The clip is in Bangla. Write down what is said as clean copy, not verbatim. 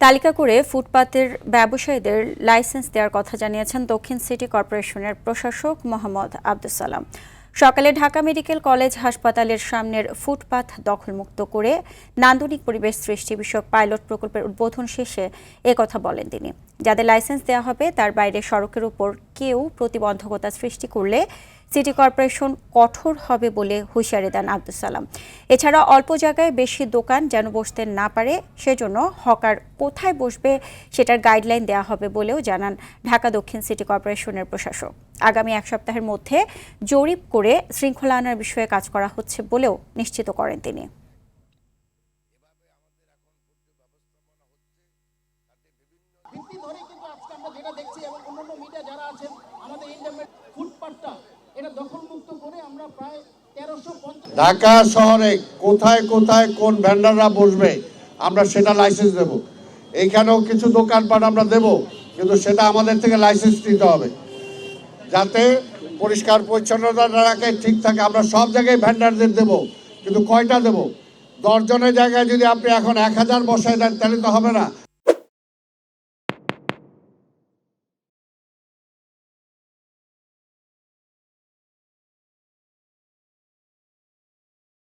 তালিকা করে ফুটপাতের ব্যবসায়ীদের লাইসেন্স দেওয়ার কথা জানিয়েছেন দক্ষিণ সিটি কর্পোরেশনের প্রশাসক মোহাম্মদ আব্দুস সালাম। সকালে ঢাকা মেডিকেল কলেজ হাসপাতালের সামনের ফুটপাত দখলমুক্ত করে নান্দনিক পরিবেশ সৃষ্টি বিষয়ক পাইলট প্রকল্পের উদ্বোধন শেষে একথা বলেন তিনি। যাদের লাইসেন্স দেওয়া হবে তার বাইরে সড়কের উপর কেউ প্রতিবন্ধকতা সৃষ্টি করলে সিটি কর্পোরেশন কঠোর হবে বলে হুঁশিয়ারি দেন আব্দুস সালাম। এছাড়া অল্প জায়গায় বেশি দোকান যেন বসতে না পারে সেজন্য হকার কোথায় বসবে সেটার গাইডলাইন দেওয়া হবে বলেও জানান ঢাকা দক্ষিণ সিটি কর্পোরেশনের প্রশাসক। আগামী এক সপ্তাহের মধ্যে জরিপ করে শৃঙ্খলা আনার বিষয়ে কাজ করা হচ্ছে বলেও নিশ্চিত করেন তিনি। ঢাকা শহরে কোথায় কোথায় কোন ভেন্ডাররা বসবে আমরা সেটা লাইসেন্স দেব। এইখানেও কিছু দোকানপাট আমরা দেব, কিন্তু সেটা আমাদের থেকে লাইসেন্স নিতে হবে যাতে পরিষ্কার পরিচ্ছন্নতা রাখে, ঠিক থাকে। আমরা সব জায়গায় ভেন্ডারদের দেব, কিন্তু কয়টা দেব? 10 জনের জায়গায় যদি আপনি এখন 1000 বসায় দেন তাহলে তো হবে না।